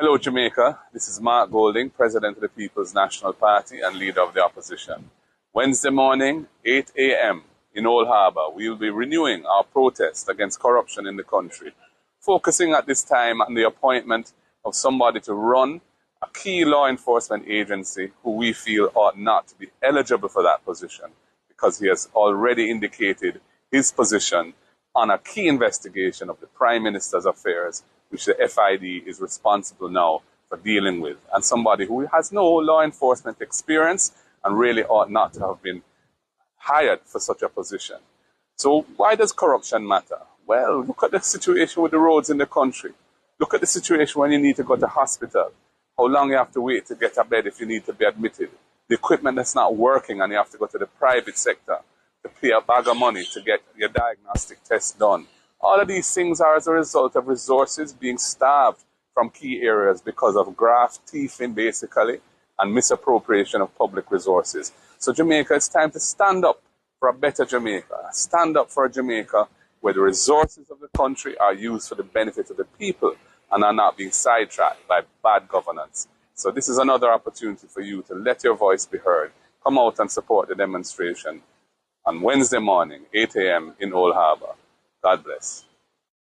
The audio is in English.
Hello, Jamaica. This is Mark Golding, President of the People's National Party and Leader of the Opposition. Wednesday morning, 8 a.m. in Old Harbour, we will be renewing our protest against corruption in the country, focusing at this time on the appointment of somebody to run a key law enforcement agency who we feel ought not to be eligible for that position because he has already indicated his position on a key investigation of the Prime Minister's affairs, which the FID is responsible now for dealing with, and somebody who has no law enforcement experience and really ought not to have been hired for such a position. So why does corruption matter? Well, look at the situation with the roads in the country. Look at the situation when you need to go to hospital, how long you have to wait to get a bed if you need to be admitted, the equipment that's not working and you have to go to the private sector to pay a bag of money to get your diagnostic test done. All of these things are as a result of resources being starved from key areas because of graft, thieving basically, and misappropriation of public resources. So Jamaica, it's time to stand up for a better Jamaica. Stand up for a Jamaica where the resources of the country are used for the benefit of the people and are not being sidetracked by bad governance. So this is another opportunity for you to let your voice be heard. Come out and support the demonstration on Wednesday morning, 8 a.m. in Old Harbour. God bless.